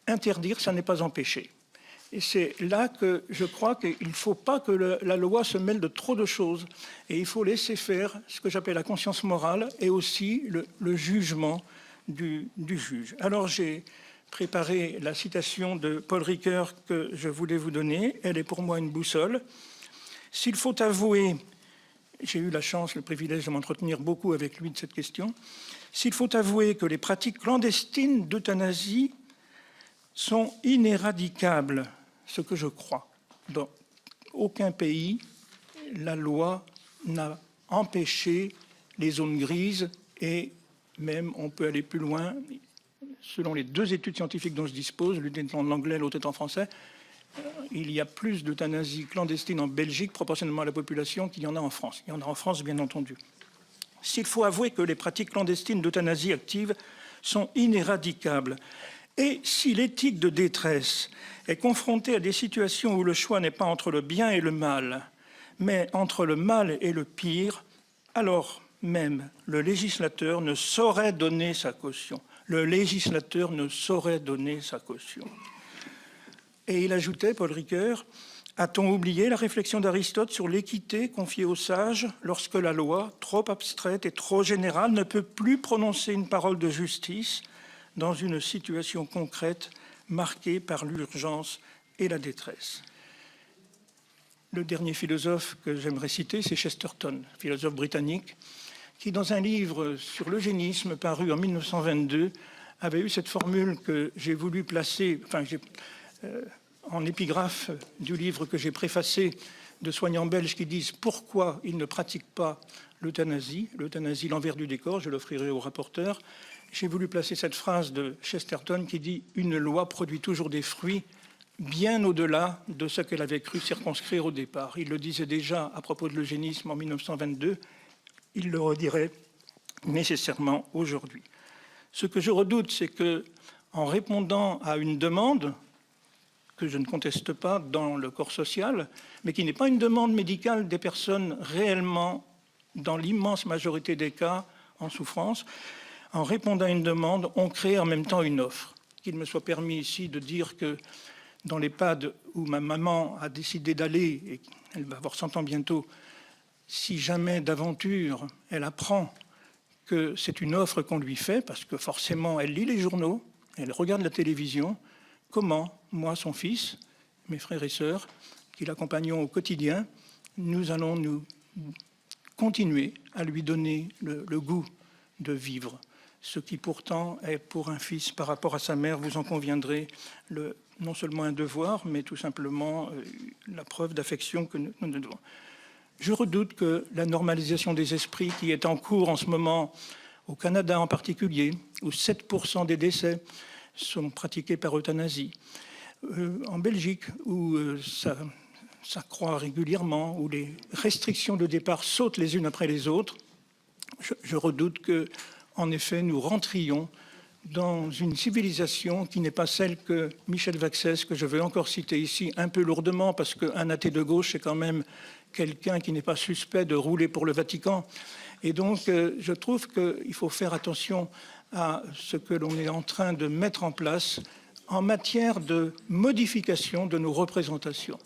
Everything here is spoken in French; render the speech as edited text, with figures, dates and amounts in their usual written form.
interdire, ça n'est pas empêcher. Et c'est là que je crois qu'il ne faut pas que la loi se mêle de trop de choses. Et il faut laisser faire ce que j'appelle la conscience morale et aussi le jugement du juge. Alors j'ai préparé la citation de Paul Ricoeur que je voulais vous donner. Elle est pour moi une boussole. S'il faut avouer, j'ai eu la chance, le privilège de m'entretenir beaucoup avec lui de cette question, s'il faut avouer que les pratiques clandestines d'euthanasie sont inéradicables, ce que je crois. Dans aucun pays, la loi n'a empêché les zones grises et même, on peut aller plus loin, selon les 2 études scientifiques dont je dispose, l'une est en anglais, l'autre est en français, il y a plus d'euthanasie clandestine en Belgique, proportionnellement à la population, qu'il y en a en France. Il y en a en France, bien entendu. S'il faut avouer que les pratiques clandestines d'euthanasie active sont inéradicables, et si l'éthique de détresse est confrontée à des situations où le choix n'est pas entre le bien et le mal, mais entre le mal et le pire, alors même le législateur ne saurait donner sa caution. Le législateur ne saurait donner sa caution. Et il ajoutait, Paul Ricoeur, a-t-on oublié la réflexion d'Aristote sur l'équité confiée aux sages lorsque la loi, trop abstraite et trop générale, ne peut plus prononcer une parole de justice dans une situation concrète marquée par l'urgence et la détresse. Le dernier philosophe que j'aimerais citer, c'est Chesterton, philosophe britannique, qui, dans un livre sur l'eugénisme paru en 1922, avait eu cette formule que j'ai voulu placer, en épigraphe du livre que j'ai préfacé de soignants belges qui disent pourquoi ils ne pratiquent pas l'euthanasie, l'envers du décor, je l'offrirai au rapporteur. J'ai voulu placer cette phrase de Chesterton qui dit « Une loi produit toujours des fruits bien au-delà de ce qu'elle avait cru circonscrire au départ ». Il le disait déjà à propos de l'eugénisme en 1922, il le redirait nécessairement aujourd'hui. Ce que je redoute, c'est qu'en répondant à une demande que je ne conteste pas dans le corps social, mais qui n'est pas une demande médicale des personnes réellement, dans l'immense majorité des cas, en souffrance, en répondant à une demande, on crée en même temps une offre. Qu'il me soit permis ici de dire que dans l'EHPAD où ma maman a décidé d'aller, et elle va avoir 100 ans bientôt, si jamais d'aventure elle apprend que c'est une offre qu'on lui fait, parce que forcément elle lit les journaux, elle regarde la télévision, comment, moi, son fils, mes frères et sœurs, qui l'accompagnons au quotidien, nous allons nous continuer à lui donner le goût de vivre. Ce qui pourtant est pour un fils par rapport à sa mère, vous en conviendrez, non seulement un devoir, mais tout simplement la preuve d'affection que nous devons. Je redoute que la normalisation des esprits qui est en cours en ce moment, au Canada en particulier, où 7% des décès sont pratiqués par euthanasie, en Belgique, où ça croît régulièrement, où les restrictions de départ sautent les unes après les autres, je redoute que, en effet, nous rentrions dans une civilisation qui n'est pas celle que Michel Vaxès, que je veux encore citer ici un peu lourdement, parce qu'un athée de gauche, c'est quand même quelqu'un qui n'est pas suspect de rouler pour le Vatican. Et donc, je trouve qu'il faut faire attention à ce que l'on est en train de mettre en place en matière de modification de nos représentations.